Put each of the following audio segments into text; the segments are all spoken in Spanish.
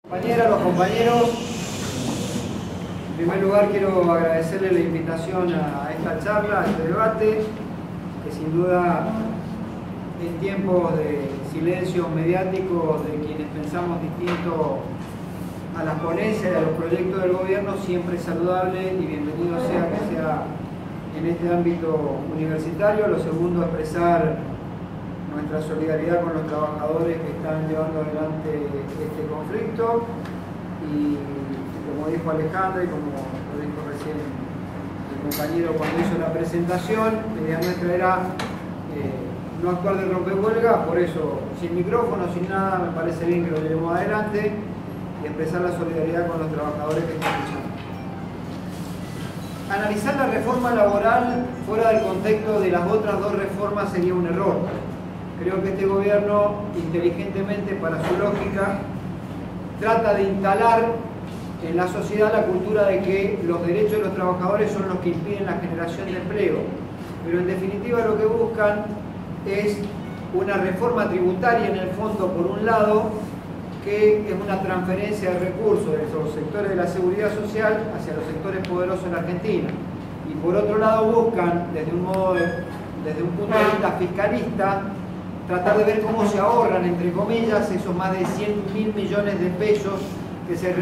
Compañeras, los compañeros, en primer lugar quiero agradecerle la invitación a esta charla, a este debate, que sin duda en tiempos de silencio mediático de quienes pensamos distinto a las ponencias y a los proyectos del gobierno, siempre es saludable y bienvenido sea que sea en este ámbito universitario. Lo segundo, expresar nuestra solidaridad con los trabajadores que están llevando adelante este conflicto y como dijo Alejandra y como lo dijo recién el compañero cuando hizo la presentación, la idea nuestra era no actuar de rompehuelga, por eso sin micrófono, sin nada, me parece bien que lo llevemos adelante y expresar la solidaridad con los trabajadores que están luchando. Analizar la reforma laboral fuera del contexto de las otras dos reformas sería un error. Creo que este gobierno, inteligentemente para su lógica, trata de instalar en la sociedad la cultura de que los derechos de los trabajadores son los que impiden la generación de empleo. Pero en definitiva lo que buscan es una reforma tributaria en el fondo, por un lado, que es una transferencia de recursos de los sectores de la seguridad social hacia los sectores poderosos en Argentina. Y por otro lado buscan, desde un punto de vista fiscalista, tratar de ver cómo se ahorran, entre comillas, esos más de 100.000 millones de pesos que se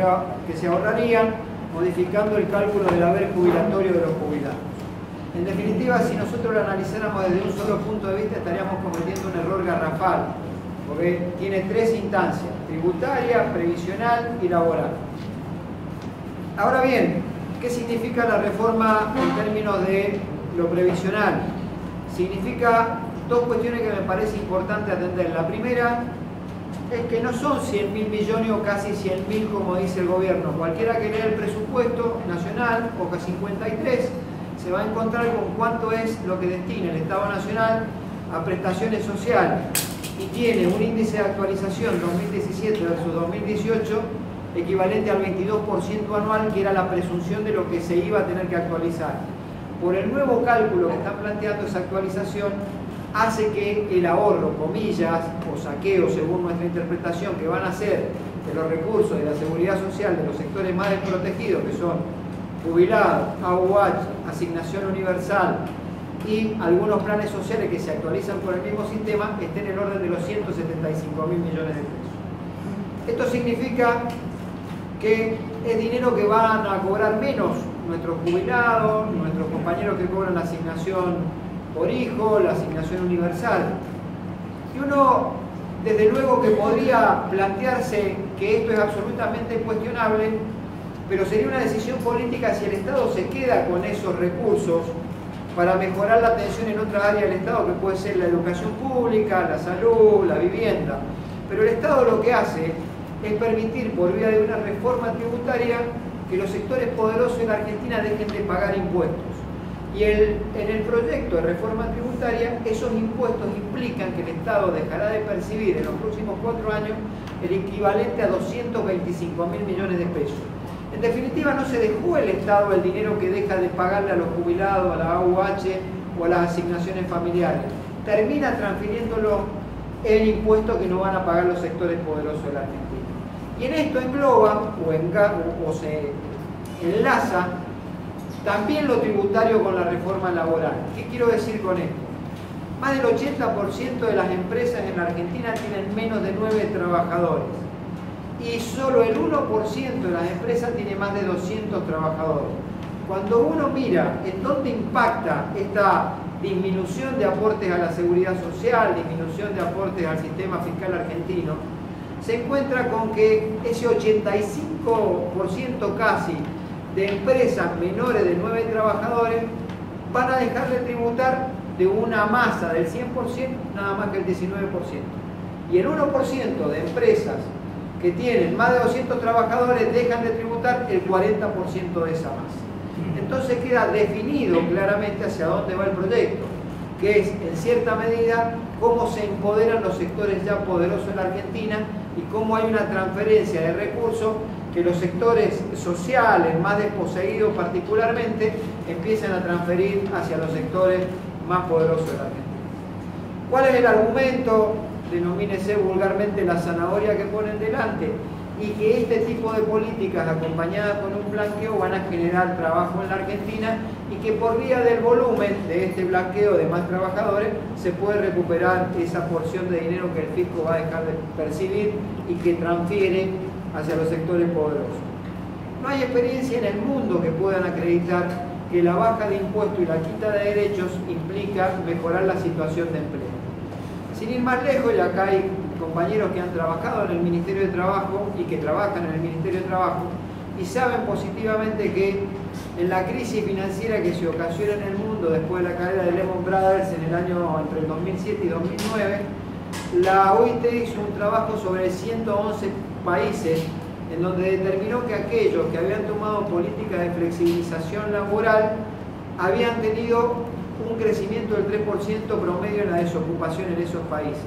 ahorrarían modificando el cálculo del haber jubilatorio de los jubilados. En definitiva, si nosotros lo analizáramos desde un solo punto de vista, estaríamos cometiendo un error garrafal, porque tiene tres instancias: tributaria, previsional y laboral. Ahora bien, ¿qué significa la reforma en términos de lo previsional? Significa dos cuestiones que me parece importante atender. La primera es que no son 100.000 millones o casi 100.000 como dice el gobierno. Cualquiera que lea el presupuesto nacional, hoja 53, se va a encontrar con cuánto es lo que destina el Estado Nacional a prestaciones sociales y tiene un índice de actualización 2017 versus 2018 equivalente al 22% anual, que era la presunción de lo que se iba a tener que actualizar. Por el nuevo cálculo que están planteando, esa actualización hace que el ahorro, comillas, o saqueo, según nuestra interpretación, que van a hacer de los recursos de la seguridad social de los sectores más desprotegidos, que son jubilados, AUH, asignación universal y algunos planes sociales que se actualizan por el mismo sistema, esté en el orden de los 175.000 millones de pesos. Esto significa que es dinero que van a cobrar menos nuestros jubilados, nuestros compañeros que cobran la asignación por hijo, la asignación universal. Y uno, desde luego que podría plantearse que esto es absolutamente cuestionable, pero sería una decisión política si el Estado se queda con esos recursos para mejorar la atención en otras áreas del Estado, que puede ser la educación pública, la salud, la vivienda. Pero el Estado lo que hace es permitir, por vía de una reforma tributaria, que los sectores poderosos en Argentina dejen de pagar impuestos. Y en el proyecto de reforma tributaria, esos impuestos implican que el Estado dejará de percibir en los próximos 4 años el equivalente a 225.000 millones de pesos. En definitiva, no se dejó el Estado el dinero que deja de pagarle a los jubilados, a la AUH o a las asignaciones familiares. Termina transfiriéndolo en impuestos que no van a pagar los sectores poderosos de la Argentina. Y en esto engloba o se enlaza también lo tributario con la reforma laboral. ¿Qué quiero decir con esto? Más del 80% de las empresas en la Argentina tienen menos de 9 trabajadores. Y solo el 1% de las empresas tiene más de 200 trabajadores. Cuando uno mira en dónde impacta esta disminución de aportes a la seguridad social, disminución de aportes al sistema fiscal argentino, se encuentra con que ese 85% casi de empresas menores de 9 trabajadores van a dejar de tributar de una masa del 100% nada más que el 19%. Y el 1% de empresas que tienen más de 200 trabajadores dejan de tributar el 40% de esa masa. Entonces queda definido claramente hacia dónde va el proyecto, que es en cierta medida cómo se empoderan los sectores ya poderosos en la Argentina y cómo hay una transferencia de recursos que los sectores sociales más desposeídos particularmente empiezan a transferir hacia los sectores más poderosos de la Argentina. ¿Cuál es el argumento? Denomínese vulgarmente la zanahoria que ponen delante. y que este tipo de políticas acompañadas con un blanqueo van a generar trabajo en la Argentina y que por vía del volumen de este blanqueo de más trabajadores se puede recuperar esa porción de dinero que el fisco va a dejar de percibir y que transfiere hacia los sectores poderosos. No hay experiencia en el mundo que puedan acreditar que la baja de impuestos y la quita de derechos implica mejorar la situación de empleo. Sin ir más lejos, y acá hay compañeros que han trabajado en el Ministerio de Trabajo y que trabajan en el Ministerio de Trabajo y saben positivamente que en la crisis financiera que se ocasiona en el mundo después de la caída de Lehman Brothers en el año entre el 2007 y 2009, la OIT hizo un trabajo sobre 111 países en donde determinó que aquellos que habían tomado políticas de flexibilización laboral habían tenido un crecimiento del 3% promedio en la desocupación en esos países.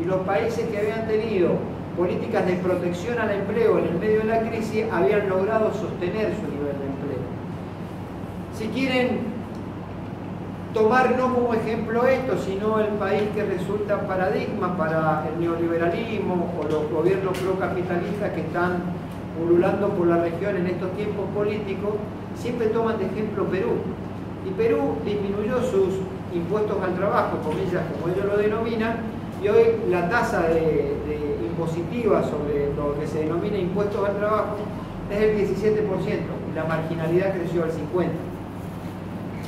Y los países que habían tenido políticas de protección al empleo en el medio de la crisis habían logrado sostener su nivel de empleo. Si quieren tomar no como ejemplo esto, sino el país que resulta paradigma para el neoliberalismo o los gobiernos procapitalistas que están pululando por la región en estos tiempos políticos, siempre toman de ejemplo Perú. Y Perú disminuyó sus impuestos al trabajo, comillas, como ellos lo denominan, y hoy la tasa impositiva sobre lo que se denomina impuestos al trabajo es el 17% y la marginalidad creció al 50%.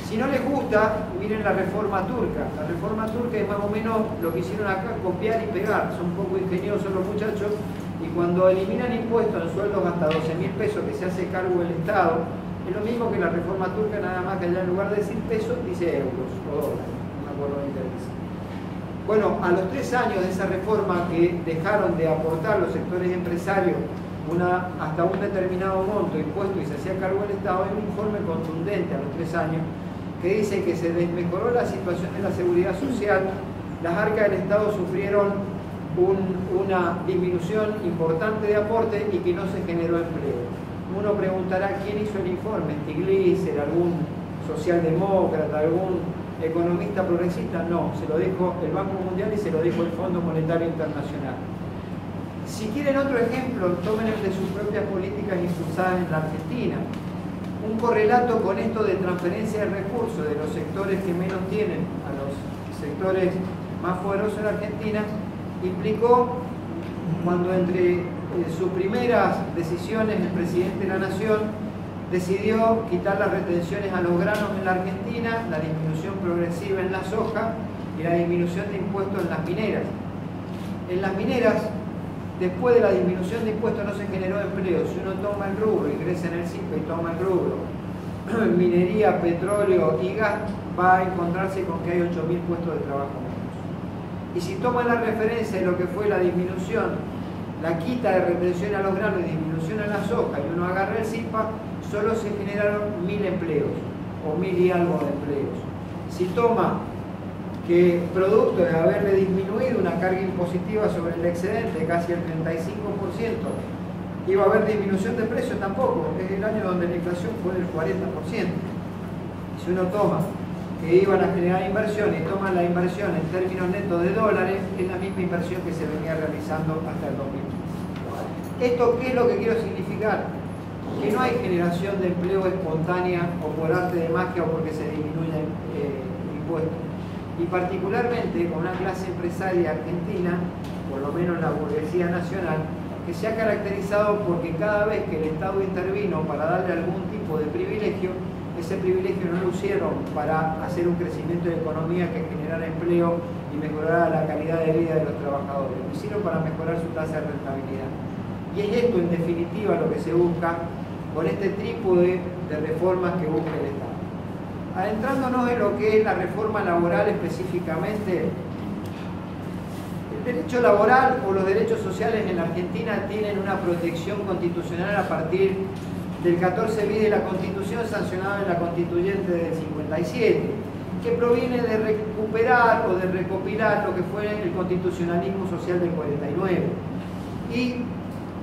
Si no les gusta, miren la reforma turca. La reforma turca es más o menos lo que hicieron acá, copiar y pegar. Son un poco ingeniosos los muchachos y cuando eliminan impuestos en sueldos hasta 12.000 pesos que se hace cargo el Estado, es lo mismo que la reforma turca, nada más que allá en lugar de decir pesos, dice euros o dólares. No me acuerdo bien qué dice. Bueno, a los 3 años de esa reforma que dejaron de aportar los sectores empresarios hasta un determinado monto impuesto y se hacía cargo el Estado, hay un informe contundente a los 3 años que dice que se desmejoró la situación de la seguridad social, las arcas del Estado sufrieron una disminución importante de aporte y que no se generó empleo. Uno preguntará quién hizo el informe, Stiglitz, algún socialdemócrata, algún economista progresista. No, se lo dijo el Banco Mundial y se lo dijo el Fondo Monetario Internacional. Si quieren otro ejemplo, tomen el de sus propias políticas impulsadas en la Argentina. Un correlato con esto de transferencia de recursos de los sectores que menos tienen a los sectores más poderosos de la Argentina implicó cuando entre sus primeras decisiones el presidente de la Nación decidió quitar las retenciones a los granos en la Argentina, la disminución progresiva en la soja y la disminución de impuestos en las mineras. En las mineras, después de la disminución de impuestos no se generó empleo. Si uno toma el rubro, ingresa en el CIPE y toma el rubro minería, petróleo y gas, va a encontrarse con que hay 8.000 puestos de trabajo menos. Y si toma la referencia de lo que fue la disminución, la quita de retención a los granos y disminución a la soja, y uno agarra el CIPA, solo se generaron 1.000 empleos, o 1.000 y algo de empleos. Si toma que producto de haberle disminuido una carga impositiva sobre el excedente, casi el 35%, iba a haber disminución de precios tampoco, es el año donde la inflación fue del 40%. Si uno toma que iban a generar inversión y toman la inversión en términos netos de dólares, es la misma inversión que se venía realizando hasta el 2015. ¿Esto qué es lo que quiero significar? Que no hay generación de empleo espontánea o por arte de magia o porque se disminuyen impuestos. Y particularmente con una clase empresaria argentina, por lo menos la burguesía nacional, que se ha caracterizado porque cada vez que el Estado intervino para darle algún tipo de privilegio, ese privilegio no lo usieron para hacer un crecimiento de economía que generara empleo y mejorara la calidad de vida de los trabajadores, lo hicieron para mejorar su tasa de rentabilidad. Y es esto en definitiva lo que se busca con este trípode de reformas que busca el Estado. Adentrándonos en lo que es la reforma laboral específicamente, el derecho laboral o los derechos sociales en la Argentina tienen una protección constitucional a partir del 14 bis de la Constitución sancionada en la Constituyente del 57, que proviene de recuperar o de recopilar lo que fue el constitucionalismo social del 49 y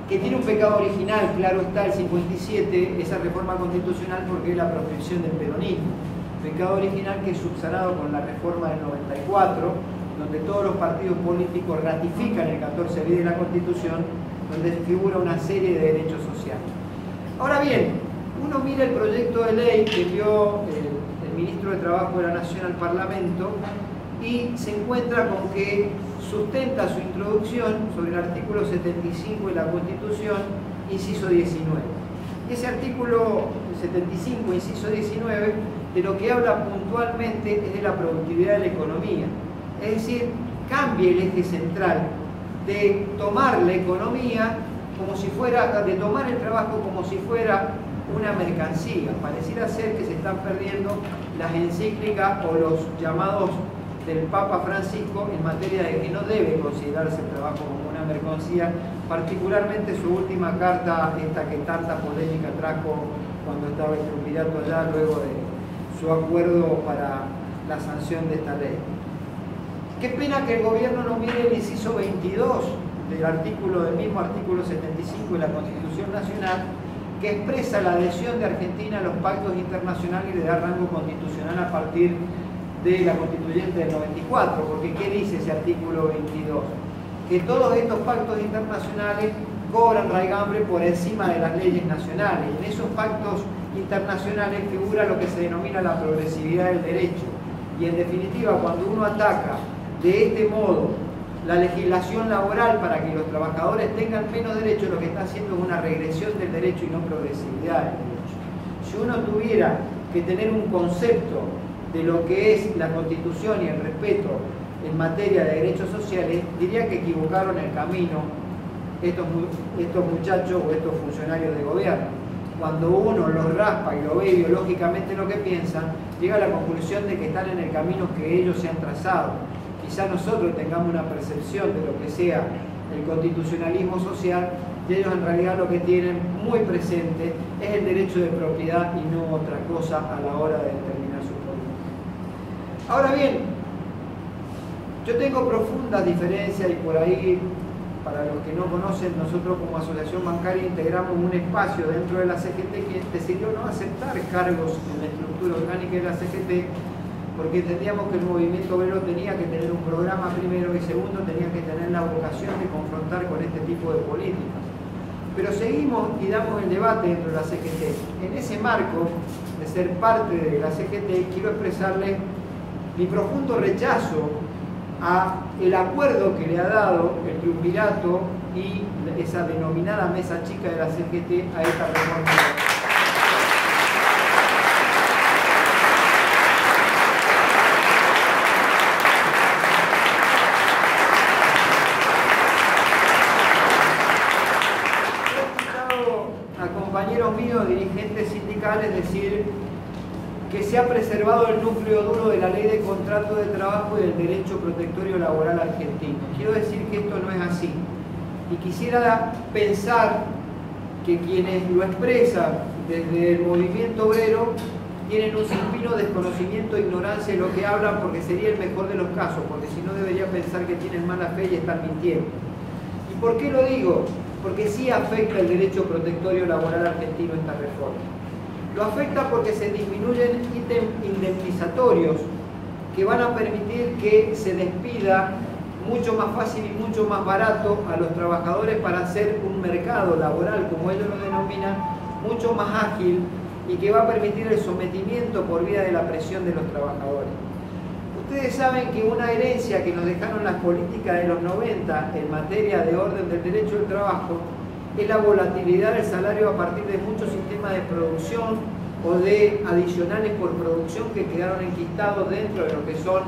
que tiene un pecado original, claro está, el 57, esa reforma constitucional porque es la proscripción del peronismo, pecado original que es subsanado con la reforma del 94, donde todos los partidos políticos ratifican el 14 bis de la Constitución donde figura una serie de derechos sociales. Ahora bien, uno mira el proyecto de ley que envió el ministro de Trabajo de la Nación al Parlamento y se encuentra con que sustenta su introducción sobre el artículo 75 de la Constitución, inciso 19. Ese artículo 75, inciso 19, de lo que habla puntualmente es de la productividad de la economía. Es decir, cambia el eje central de tomar la economía como si fuera, de tomar el trabajo como si fuera una mercancía. Pareciera ser que se están perdiendo las encíclicas o los llamados del Papa Francisco en materia de que no debe considerarse el trabajo como una mercancía, particularmente su última carta, esta que tanta polémica trajo cuando estaba el triunvirato allá, luego de su acuerdo para la sanción de esta ley. Qué pena que el gobierno no mire el inciso 22 del mismo artículo 75 de la Constitución Nacional, que expresa la adhesión de Argentina a los pactos internacionales y le da rango constitucional a partir de la Constituyente del 94, porque ¿qué dice ese artículo 22? Que todos estos pactos internacionales cobran raigambre por encima de las leyes nacionales. En esos pactos internacionales figura lo que se denomina la progresividad del derecho. Y en definitiva, cuando uno ataca de este modo la legislación laboral para que los trabajadores tengan menos derechos, lo que está haciendo es una regresión del derecho y no progresividad del derecho. Si uno tuviera que tener un concepto de lo que es la Constitución y el respeto en materia de derechos sociales, diría que equivocaron el camino estos muchachos o estos funcionarios de gobierno. Cuando uno los raspa y lo ve ideológicamente lo que piensan, llega a la conclusión de que están en el camino que ellos se han trazado. Quizá nosotros tengamos una percepción de lo que sea el constitucionalismo social y ellos en realidad lo que tienen muy presente es el derecho de propiedad y no otra cosa a la hora de determinar su política. Ahora bien, yo tengo profundas diferencias y por ahí, para los que no conocen, nosotros como asociación bancaria integramos un espacio dentro de la CGT que decidió no aceptar cargos en la estructura orgánica de la CGT porque entendíamos que el movimiento obrero tenía que tener un programa primero y segundo tenía que tener la vocación de confrontar con este tipo de políticas. Pero seguimos y damos el debate dentro de la CGT. En ese marco de ser parte de la CGT quiero expresarle mi profundo rechazo a el acuerdo que le ha dado el triunvirato y esa denominada mesa chica de la CGT a esta reforma. Compañeros míos, dirigentes sindicales, decir que se ha preservado el núcleo duro de la ley de contrato de trabajo y del derecho protectorio laboral argentino. Quiero decir que esto no es así. Y quisiera pensar que quienes lo expresan desde el movimiento obrero tienen un supino desconocimiento e ignorancia de lo que hablan, porque sería el mejor de los casos, porque si no debería pensar que tienen mala fe y están mintiendo. ¿Y por qué lo digo? Porque sí afecta el derecho protectorio laboral argentino esta reforma. Lo afecta porque se disminuyen ítems indemnizatorios que van a permitir que se despida mucho más fácil y mucho más barato a los trabajadores para hacer un mercado laboral, como ellos lo denominan, mucho más ágil y que va a permitir el sometimiento por vía de la presión de los trabajadores. Ustedes saben que una herencia que nos dejaron las políticas de los 90 en materia de orden del derecho del trabajo es la volatilidad del salario a partir de muchos sistemas de producción o de adicionales por producción que quedaron enquistados dentro de lo que son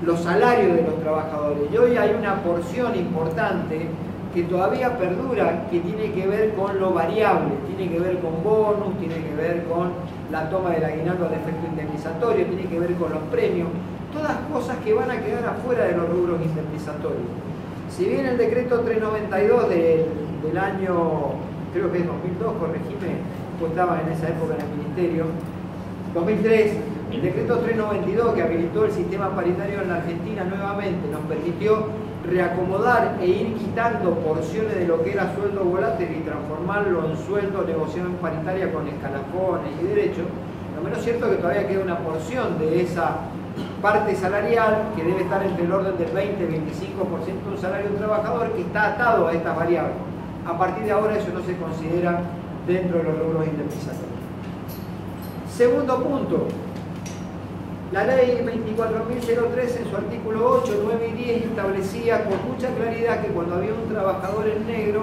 los salarios de los trabajadores. Y hoy hay una porción importante que todavía perdura, que tiene que ver con lo variable, tiene que ver con bonus, tiene que ver con la toma del aguinaldo al efecto indemnizatorio, tiene que ver con los premios. Todas cosas que van a quedar afuera de los rubros indemnizatorios. Si bien el decreto 392 del año, creo que es 2002, corregime, pues estaba en esa época en el Ministerio, 2003, el decreto 392 que habilitó el sistema paritario en la Argentina nuevamente nos permitió reacomodar e ir quitando porciones de lo que era sueldo volátil y transformarlo en sueldo negociado en paritaria con escalafones y derechos. Lo menos cierto es que todavía queda una porción de esa parte salarial que debe estar entre el orden del 20-25% de un salario de un trabajador que está atado a estas variables. A partir de ahora eso no se considera dentro de los rubros indemnizatorios. Segundo punto, la ley 24.003 en su artículo 8, 9 y 10 establecía con mucha claridad que cuando había un trabajador en negro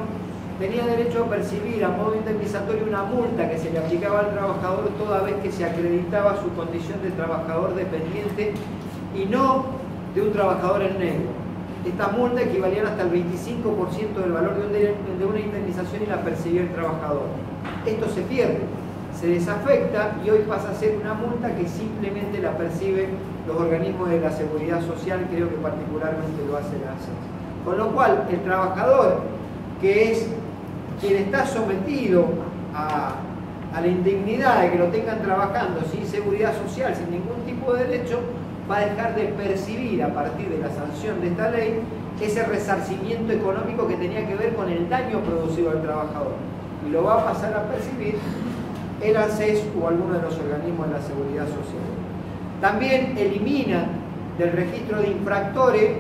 tenía derecho a percibir a modo indemnizatorio una multa que se le aplicaba al trabajador toda vez que se acreditaba su condición de trabajador dependiente y no de un trabajador en negro. Estas multas equivalían hasta el 25% del valor de una indemnización y la percibía el trabajador. Esto se pierde, se desafecta y hoy pasa a ser una multa que simplemente la perciben los organismos de la seguridad social, creo que particularmente lo hace la ANSES. Con lo cual, el trabajador, que es quien está sometido a la indignidad de que lo tengan trabajando sin seguridad social, sin ningún tipo de derecho, va a dejar de percibir a partir de la sanción de esta ley ese resarcimiento económico que tenía que ver con el daño producido al trabajador. Y lo va a pasar a percibir el ANSES o alguno de los organismos de la seguridad social. También elimina del registro de infractores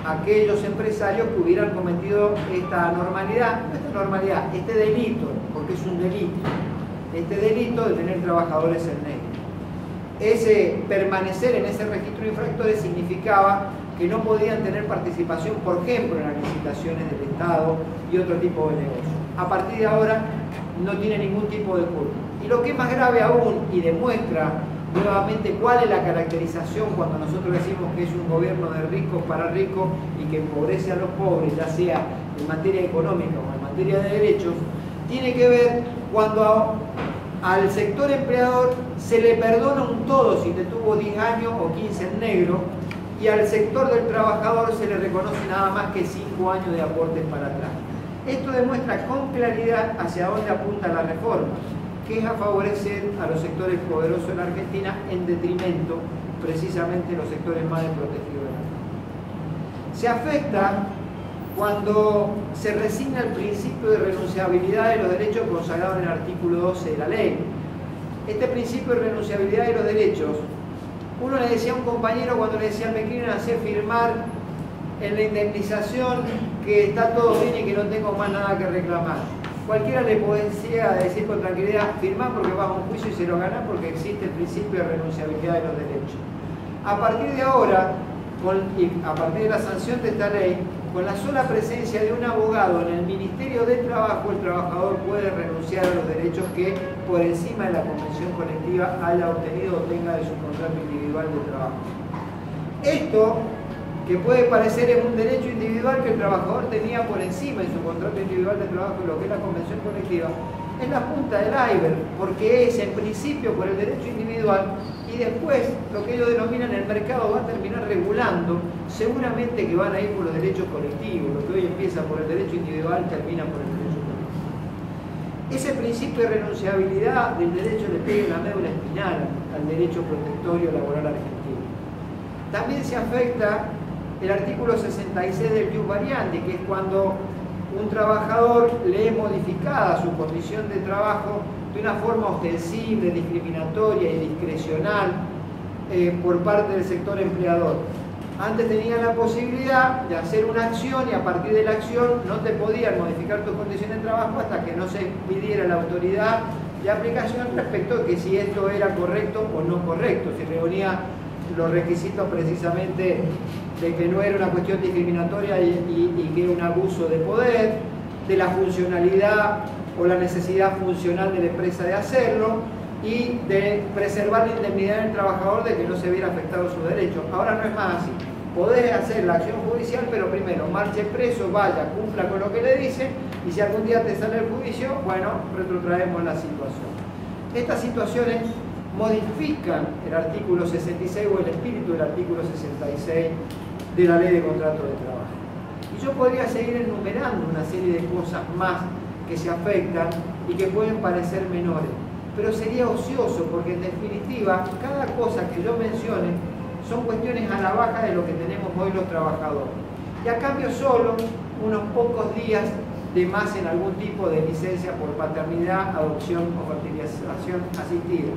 aquellos empresarios que hubieran cometido este delito, porque es un delito, este delito de tener trabajadores en negro. Ese permanecer en ese registro de infractores significaba que no podían tener participación, por ejemplo, en las licitaciones del Estado y otro tipo de negocios. A partir de ahora no tiene ningún tipo de culpa. Y lo que es más grave aún, y demuestra nuevamente cuál es la caracterización cuando nosotros decimos que es un gobierno de ricos para ricos y que empobrece a los pobres, ya sea en materia económica o en materia de derechos, tiene que ver cuando al sector empleador se le perdona un todo si te tuvo 10 años o 15 en negro, y al sector del trabajador se le reconoce nada más que 5 años de aportes para atrás. Esto demuestra con claridad hacia dónde apunta la reforma, que es a favorecer a los sectores poderosos en Argentina en detrimento precisamente de los sectores más desprotegidos de la Argentina. Se afecta cuando se resigna el principio de renunciabilidad de los derechos consagrado en el artículo 12 de la ley. Este principio de renunciabilidad de los derechos, uno le decía a un compañero cuando le decían me quieren hacer firmar en la indemnización que está todo bien y que no tengo más nada que reclamar. Cualquiera le podría decir con tranquilidad, firmar porque vas a un juicio y se lo ganás porque existe el principio de renunciabilidad de los derechos. A partir de ahora, a partir de la sanción de esta ley, con la sola presencia de un abogado en el Ministerio de Trabajo, el trabajador puede renunciar a los derechos que por encima de la convención colectiva haya obtenido o tenga de su contrato individual de trabajo. Esto, que puede parecer es un derecho individual que el trabajador tenía por encima en su contrato individual de trabajo y lo que es la convención colectiva, es la punta del iceberg, porque es en principio por el derecho individual y después lo que ellos denominan el mercado va a terminar regulando, seguramente que van a ir por los derechos colectivos, lo que hoy empieza por el derecho individual termina por el derecho colectivo. Ese principio de renunciabilidad del derecho le pega una médula espinal al derecho protectorio laboral argentino. También se afecta el artículo 66 del ius variandi, que es cuando un trabajador le es modificada su condición de trabajo de una forma ostensible, discriminatoria y discrecional por parte del sector empleador. Antes tenían la posibilidad de hacer una acción y a partir de la acción no te podían modificar tu condición de trabajo hasta que no se pidiera la autoridad de aplicación respecto de que si esto era correcto o no correcto, si reunía los requisitos precisamente de que no era una cuestión discriminatoria y que era un abuso de poder, de la funcionalidad o la necesidad funcional de la empresa de hacerlo y de preservar la indemnidad del trabajador de que no se viera afectado su derecho. Ahora no es más así. Podés hacer la acción judicial, pero primero marche preso, vaya, cumpla con lo que le dicen y si algún día te sale el juicio, bueno, retrotraemos la situación. Estas situaciones modifican el artículo 66 o el espíritu del artículo 66 de la Ley de Contrato de Trabajo. Y yo podría seguir enumerando una serie de cosas más que se afectan y que pueden parecer menores, pero sería ocioso porque en definitiva cada cosa que yo mencione son cuestiones a la baja de lo que tenemos hoy los trabajadores. Y a cambio solo unos pocos días de más en algún tipo de licencia por paternidad, adopción o fertilización asistida,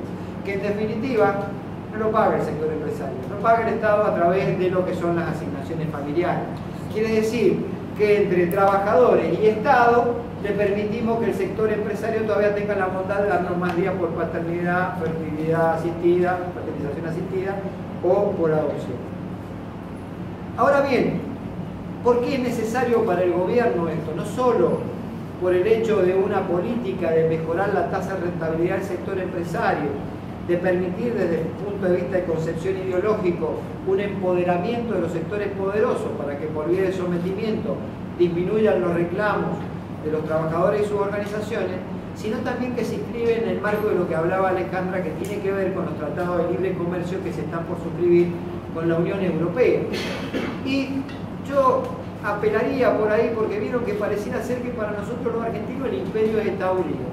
que en definitiva no lo paga el sector empresario, lo paga el Estado a través de lo que son las asignaciones familiares. Quiere decir que entre trabajadores y Estado le permitimos que el sector empresario todavía tenga la bondad de darnos más días por paternidad, fertilidad asistida, fertilización asistida o por adopción. Ahora bien, ¿por qué es necesario para el gobierno esto? No solo por el hecho de una política de mejorar la tasa de rentabilidad del sector empresario, de permitir desde el punto de vista de concepción ideológico un empoderamiento de los sectores poderosos para que por vía de sometimiento disminuyan los reclamos de los trabajadores y sus organizaciones, sino también que se inscribe en el marco de lo que hablaba Alejandra, que tiene que ver con los tratados de libre comercio que se están por suscribir con la Unión Europea. Y yo apelaría por ahí, porque vieron que pareciera ser que para nosotros los argentinos el imperio es Estados Unidos.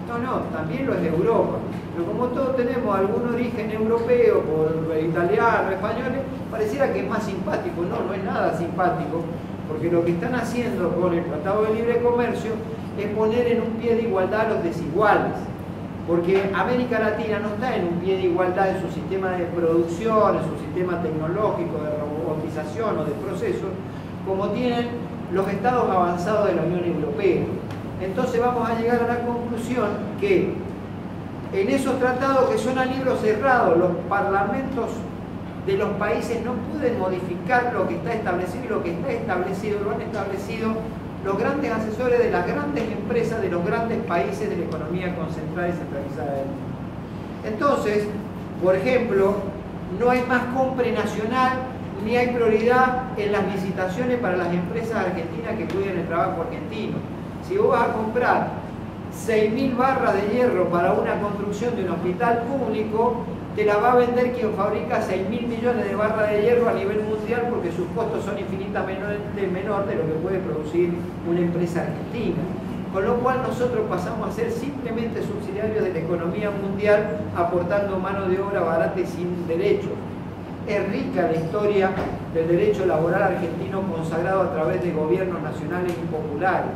No, también lo es Europa. Pero como todos tenemos algún origen europeo, por italiano, español, pareciera que es más simpático. No es nada simpático, porque lo que están haciendo con el Tratado de Libre Comercio es poner en un pie de igualdad a los desiguales. Porque América Latina no está en un pie de igualdad en su sistema de producción, en su sistema tecnológico, de robotización o de procesos, como tienen los estados avanzados de la Unión Europea. Entonces vamos a llegar a la conclusión que en esos tratados que son a libro cerrado, los parlamentos de los países no pueden modificar lo que está establecido, y lo que está establecido lo han establecido los grandes asesores de las grandes empresas de los grandes países de la economía concentrada y centralizada del mundo. Entonces, por ejemplo, no hay más compra nacional ni hay prioridad en las licitaciones para las empresas argentinas que cuiden el trabajo argentino. Si vos vas a comprar 6.000 barras de hierro para una construcción de un hospital público, te la va a vender quien fabrica 6.000 millones de barras de hierro a nivel mundial, porque sus costos son infinitamente menor de lo que puede producir una empresa argentina. Con lo cual nosotros pasamos a ser simplemente subsidiarios de la economía mundial, aportando mano de obra barata y sin derechos. Es rica la historia del derecho laboral argentino consagrado a través de gobiernos nacionales y populares.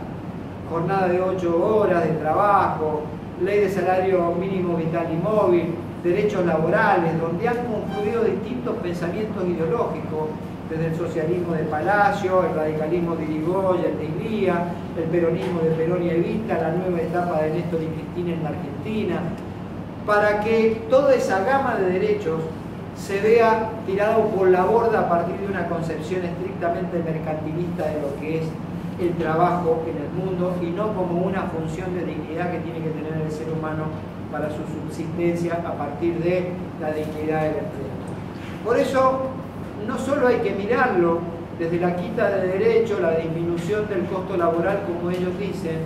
Jornada de 8 horas de trabajo, ley de salario mínimo vital y móvil, derechos laborales, donde han confluido distintos pensamientos ideológicos, desde el socialismo de Palacio, el radicalismo de Irigoyen, el de Iglía, el peronismo de Perón y Evita, la nueva etapa de Néstor y Cristina en la Argentina, para que toda esa gama de derechos se vea tirado por la borda a partir de una concepción estrictamente mercantilista de lo que es el trabajo en el mundo, y no como una función de dignidad que tiene que tener el ser humano para su subsistencia a partir de la dignidad del empleo. Por eso, no solo hay que mirarlo desde la quita de derechos, la disminución del costo laboral, como ellos dicen,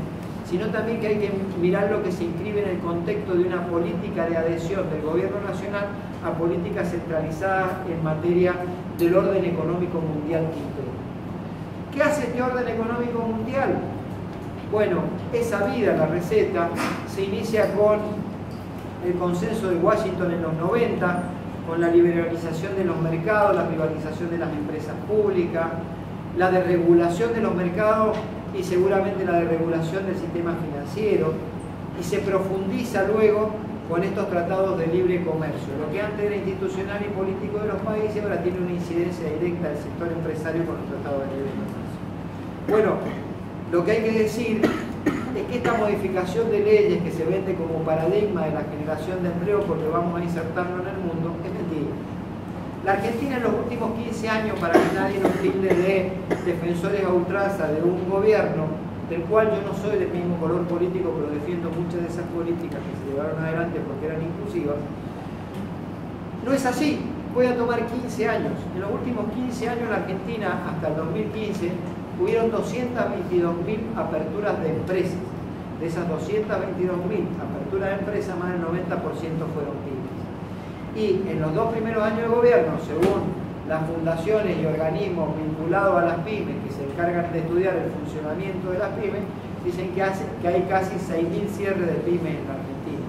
sino también que hay que mirar lo que se inscribe en el contexto de una política de adhesión del gobierno nacional a políticas centralizadas en materia del orden económico mundial que impera. ¿Qué hace este orden económico mundial? Bueno, es sabida la receta, se inicia con el consenso de Washington en los 90, con la liberalización de los mercados, la privatización de las empresas públicas, la desregulación de los mercados y seguramente la desregulación del sistema financiero, y se profundiza luego con estos tratados de libre comercio. Lo que antes era institucional y político de los países ahora tiene una incidencia directa del sector empresario con los tratados de libre comercio. Bueno, lo que hay que decir es que esta modificación de leyes que se vende como paradigma de la generación de empleo porque vamos a insertarlo en el mundo, es mentira. La Argentina en los últimos 15 años, para que nadie nos tilde de defensores a ultranza de un gobierno, del cual yo no soy del mismo color político, pero defiendo muchas de esas políticas que se llevaron adelante porque eran inclusivas, no es así. Voy a tomar 15 años. En los últimos 15 años en la Argentina, hasta el 2015, hubieron 222.000 aperturas de empresas. De esas 222.000 aperturas de empresas, más del 90% fueron pymes. Y en los 2 primeros años de gobierno, según las fundaciones y organismos vinculados a las pymes que se encargan de estudiar el funcionamiento de las pymes, dicen que hay casi 6.000 cierres de pymes en la Argentina.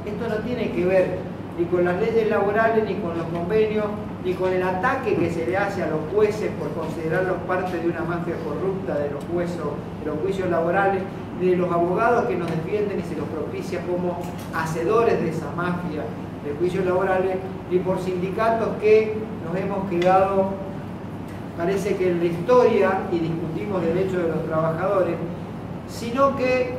Esto no tiene que ver ni con las leyes laborales, ni con los convenios, ni con el ataque que se le hace a los jueces por considerarlos parte de una mafia corrupta de los juicios laborales, ni de los abogados que nos defienden y se los propicia como hacedores de esa mafia de juicios laborales, ni por sindicatos que nos hemos quedado, parece que en la historia, y discutimos derechos de los trabajadores, sino que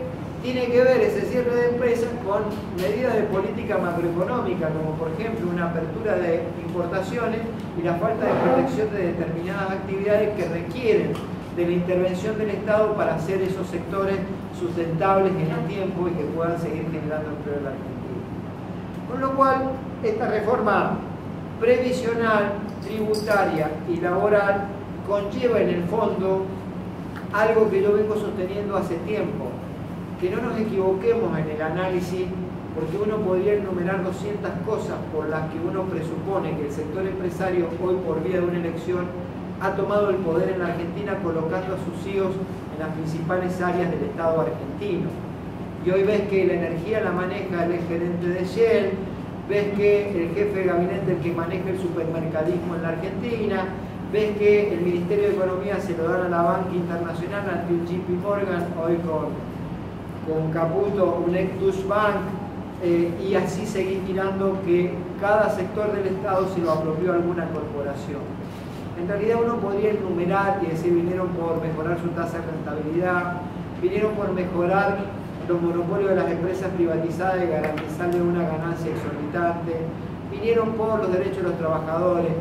tiene que ver ese cierre de empresas con medidas de política macroeconómica, como por ejemplo una apertura de importaciones y la falta de protección de determinadas actividades que requieren de la intervención del Estado para hacer esos sectores sustentables en el tiempo y que puedan seguir generando empleo en la Argentina. Con lo cual, esta reforma previsional, tributaria y laboral conlleva en el fondo algo que yo vengo sosteniendo hace tiempo, que no nos equivoquemos en el análisis, porque uno podría enumerar 200 cosas por las que uno presupone que el sector empresario hoy por vía de una elección ha tomado el poder en la Argentina colocando a sus hijos en las principales áreas del Estado argentino. Y hoy ves que la energía la maneja el gerente de Shell, ves que el jefe de gabinete el que maneja el supermercadismo en la Argentina, ves que el Ministerio de Economía se lo dan a la banca internacional ante un JP Morgan, hoy con Caputo, un ex Deutsche Bank, y así seguís mirando que cada sector del Estado se lo apropió a alguna corporación. En realidad uno podría enumerar y decir vinieron por mejorar su tasa de rentabilidad, vinieron por mejorar los monopolios de las empresas privatizadas y garantizarle una ganancia exorbitante, vinieron por los derechos de los trabajadores.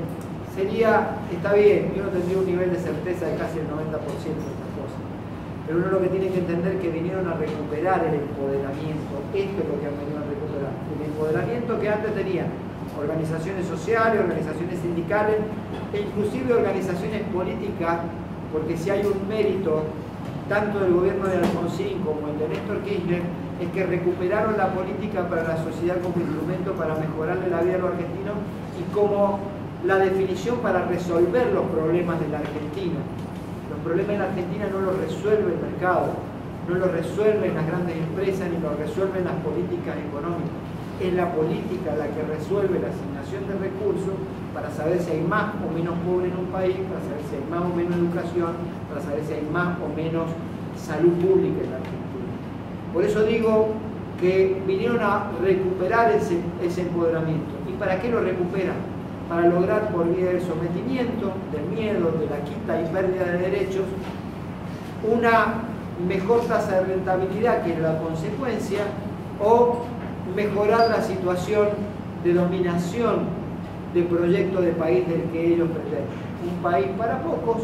Está bien, yo no tendría un nivel de certeza de casi el 90% de estas cosas, pero uno lo que tiene que entender es que vinieron a recuperar el empoderamiento. Esto es lo que han venido a recuperar, el empoderamiento que antes tenían organizaciones sociales, organizaciones sindicales e inclusive organizaciones políticas, porque si hay un mérito tanto del gobierno de Alfonsín como el de Néstor Kirchner, es que recuperaron la política para la sociedad como instrumento para mejorarle la vida a los argentinos y como la definición para resolver los problemas de la Argentina. Los problemas de la Argentina no los resuelve el mercado, no los resuelven las grandes empresas ni los resuelven las políticas económicas. Es la política la que resuelve la asignación de recursos para saber si hay más o menos pobres en un país, para saber si hay más o menos educación, para saber si hay más o menos salud pública en la Argentina. Por eso digo que vinieron a recuperar ese empoderamiento. ¿Y para qué lo recuperan? Para lograr por vía del sometimiento, del miedo, de la quita y pérdida de derechos, una mejor tasa de rentabilidad que es la consecuencia, o mejorar la situación de dominación del proyecto de país del que ellos pretenden. Un país para pocos,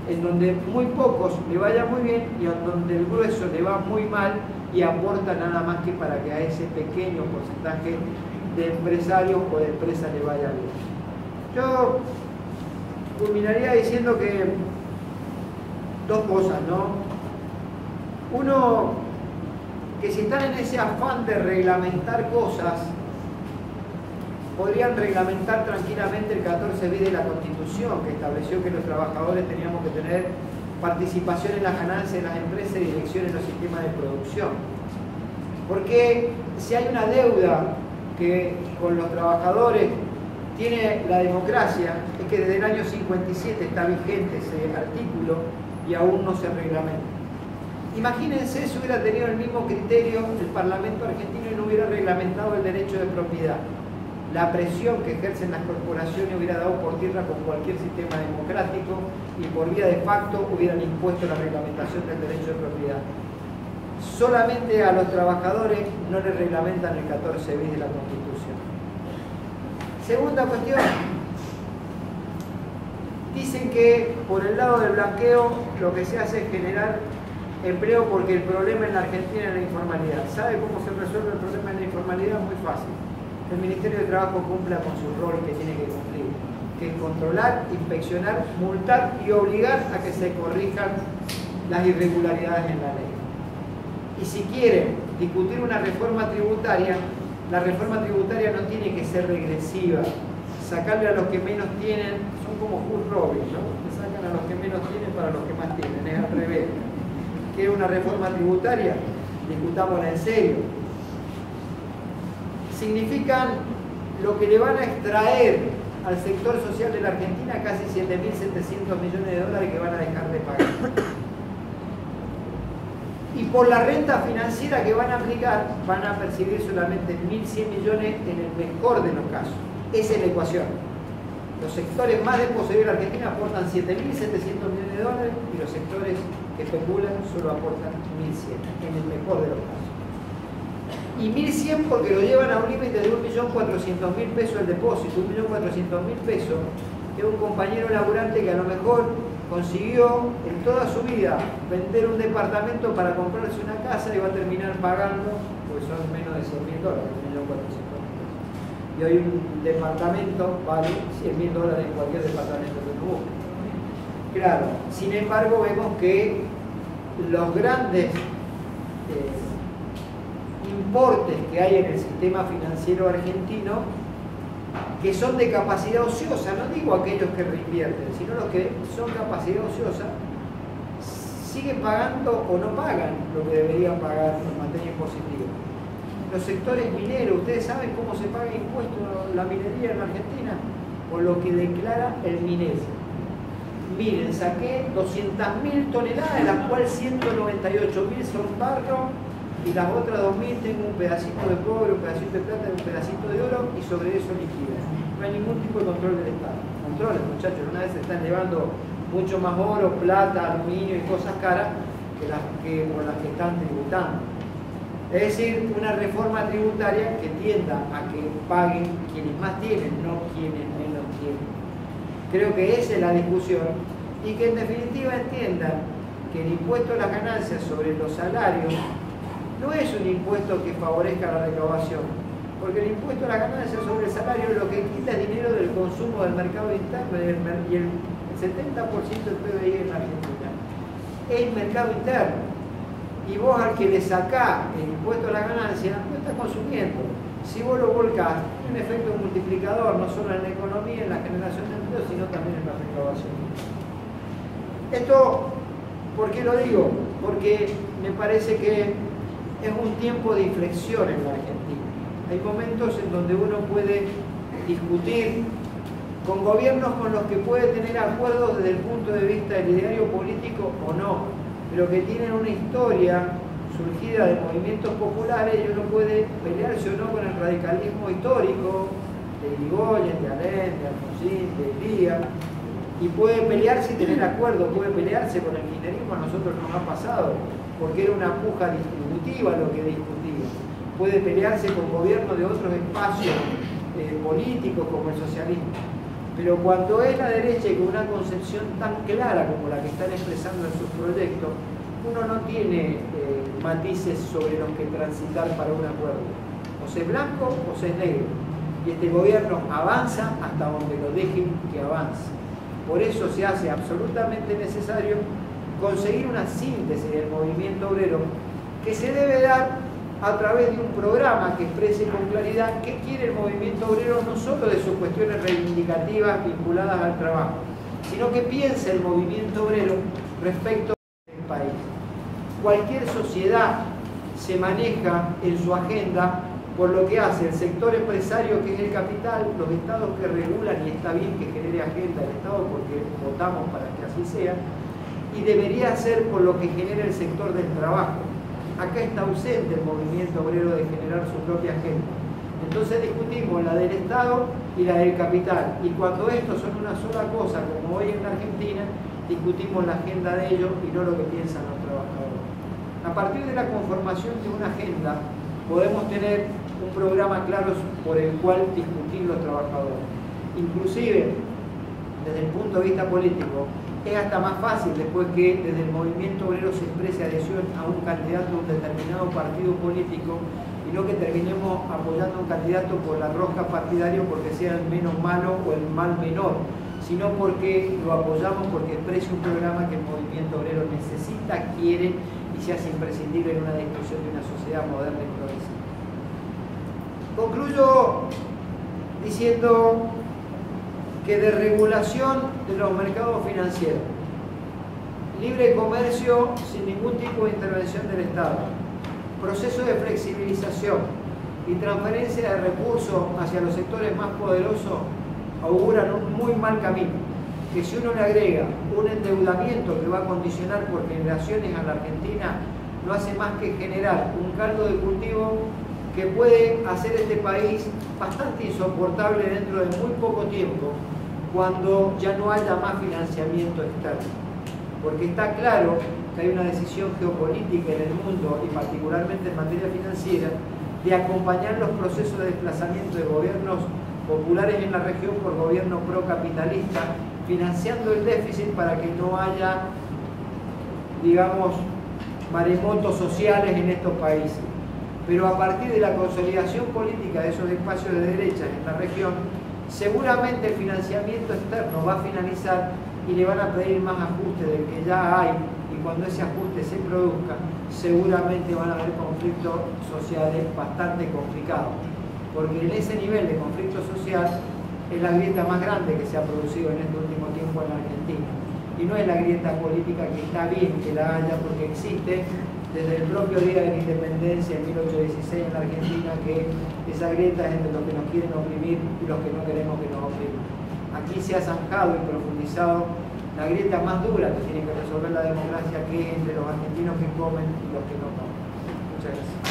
en donde muy pocos le vaya muy bien y en donde el grueso le va muy mal y aporta nada más que para que a ese pequeño porcentaje de empresarios o de empresas le vaya bien. Yo culminaría diciendo que dos cosas, ¿no? Uno, que si están en ese afán de reglamentar cosas, podrían reglamentar tranquilamente el 14 bis de la Constitución, que estableció que los trabajadores teníamos que tener participación en las ganancias de las empresas y dirección en los sistemas de producción. Porque si hay una deuda que con los trabajadores tiene la democracia, es que desde el año 57 está vigente ese artículo y aún no se reglamenta. Imagínense si hubiera tenido el mismo criterio el Parlamento argentino y no hubiera reglamentado el derecho de propiedad. La presión que ejercen las corporaciones hubiera dado por tierra con cualquier sistema democrático y por vía de facto hubieran impuesto la reglamentación del derecho de propiedad. Solamente a los trabajadores no les reglamentan el 14 bis de la Constitución. Segunda cuestión, dicen que por el lado del blanqueo lo que se hace es generar empleo porque el problema en la Argentina es la informalidad. ¿Sabe cómo se resuelve el problema de la informalidad? Muy fácil. El Ministerio de Trabajo cumpla con su rol que tiene que cumplir, que es controlar, inspeccionar, multar y obligar a que se corrijan las irregularidades en la ley. Y si quieren discutir una reforma tributaria, la reforma tributaria no tiene que ser regresiva. Sacarle a los que menos tienen, son como Hood Robin, ¿no? Le sacan a los que menos tienen para los que más tienen, es al revés. ¿Quiere una reforma tributaria? Discutámosla en serio. Significan lo que le van a extraer al sector social de la Argentina casi 7.700 millones de dólares que van a dejar de pagar. Y por la renta financiera que van a aplicar, van a percibir solamente 1.100 millones en el mejor de los casos. Esa es la ecuación. Los sectores más desposeídos de la Argentina aportan 7.700 millones de dólares y los sectores que especulan solo aportan 1.100, en el mejor de los casos. Y 1.100 porque lo llevan a un límite de 1.400.000 pesos el depósito. 1.400.000 pesos es un compañero laburante que a lo mejor consiguió en toda su vida vender un departamento para comprarse una casa y va a terminar pagando, porque son menos de $100.000, 1.400.000 pesos. Y hoy un departamento vale $100.000 en cualquier departamento que uno busque. Claro, sin embargo vemos que los grandes importes que hay en el sistema financiero argentino, que son de capacidad ociosa, no digo aquellos que reinvierten, sino los que son capacidad ociosa, siguen pagando o no pagan lo que deberían pagar en materia impositiva. Los sectores mineros, ¿ustedes saben cómo se paga impuesto la minería en Argentina? Con lo que declara el MINES. Miren, saqué 200.000 toneladas, de las cuales 198.000 son barro, y las otras 2.000 tengo un pedacito de cobre, un pedacito de plata y un pedacito de oro, y sobre eso liquida. No hay ningún tipo de control del Estado. Controles, muchachos, una vez se están llevando mucho más oro, plata, aluminio y cosas caras por las que están tributando. Es decir, una reforma tributaria que tienda a que paguen quienes más tienen, no quienes menos tienen. Creo que esa es la discusión, y que en definitiva entiendan que el impuesto a las ganancias sobre los salarios no es un impuesto que favorezca la recaudación, porque el impuesto a la ganancia sobre el salario lo que quita es dinero del consumo del mercado interno, y el 70% del PBI en la Argentina es el mercado interno. Y vos al que le sacás el impuesto a la ganancia no estás consumiendo. Si vos lo volcás, tiene un efecto multiplicador no solo en la economía, en la generación de empleo, sino también en la recaudación. Esto, ¿por qué lo digo? Porque me parece que es un tiempo de inflexión en la Argentina. Hay momentos en donde uno puede discutir con gobiernos con los que puede tener acuerdos desde el punto de vista del ideario político o no, pero que tienen una historia surgida de movimientos populares, y uno puede pelearse o no con el radicalismo histórico de Irigoyen, de Alem, de Alfonsín, de Elías, y puede pelearse y tener acuerdo, puede pelearse con el kirchnerismo. A nosotros nos ha pasado, porque era una puja distributiva lo que discutía. Puede pelearse con gobiernos de otros espacios políticos como el socialismo. Pero cuando es la derecha y con una concepción tan clara como la que están expresando en sus proyectos, uno no tiene matices sobre los que transitar para un acuerdo. O se es blanco o se es negro. Y este gobierno avanza hasta donde lo dejen que avance. Por eso se hace absolutamente necesario conseguir una síntesis del movimiento obrero, que se debe dar a través de un programa que exprese con claridad qué quiere el movimiento obrero, no solo de sus cuestiones reivindicativas vinculadas al trabajo, sino que piense el movimiento obrero respecto del país. Cualquier sociedad se maneja en su agenda por lo que hace el sector empresario, que es el capital, los estados que regulan, y está bien que genere agenda el Estado porque votamos para que así sea, y debería ser por lo que genera el sector del trabajo. Acá está ausente el movimiento obrero de generar su propia agenda. Entonces discutimos la del Estado y la del capital, y cuando estos son una sola cosa, como hoy en la Argentina, discutimos la agenda de ellos y no lo que piensan los trabajadores. A partir de la conformación de una agenda, podemos tener un programa claro por el cual discutir los trabajadores. Inclusive, desde el punto de vista político, es hasta más fácil después que desde el movimiento obrero se exprese adhesión a un candidato de un determinado partido político, y no que terminemos apoyando a un candidato por la rosca partidario porque sea el menos malo o el mal menor, sino porque lo apoyamos porque expresa un programa que el movimiento obrero necesita, quiere y se hace imprescindible en una discusión de una sociedad moderna y progresista. Concluyo diciendo que de regulación de los mercados financieros, libre comercio sin ningún tipo de intervención del Estado, proceso de flexibilización y transferencia de recursos hacia los sectores más poderosos auguran un muy mal camino, que si uno le agrega un endeudamiento que va a condicionar por generaciones a la Argentina, no hace más que generar un caldo de cultivo que puede hacer este país bastante insoportable dentro de muy poco tiempo, cuando ya no haya más financiamiento externo. porque está claro que hay una decisión geopolítica en el mundo y particularmente en materia financiera de acompañar los procesos de desplazamiento de gobiernos populares en la región por gobierno procapitalista, financiando el déficit para que no haya, digamos, maremotos sociales en estos países. Pero a partir de la consolidación política de esos espacios de derecha en la región, seguramente el financiamiento externo va a finalizar y le van a pedir más ajuste del que ya hay, y cuando ese ajuste se produzca, seguramente van a haber conflictos sociales bastante complicados, porque en ese nivel de conflicto social es la grieta más grande que se ha producido en este último tiempo en Argentina, y no es la grieta política que está bien que la haya, porque existe desde el propio día de la independencia en 1816 en la Argentina, que esa grieta es entre los que nos quieren oprimir y los que no queremos que nos opriman. Aquí se ha zanjado y profundizado la grieta más dura que tiene que resolver la democracia, que es entre los argentinos que comen y los que no comen. Muchas gracias.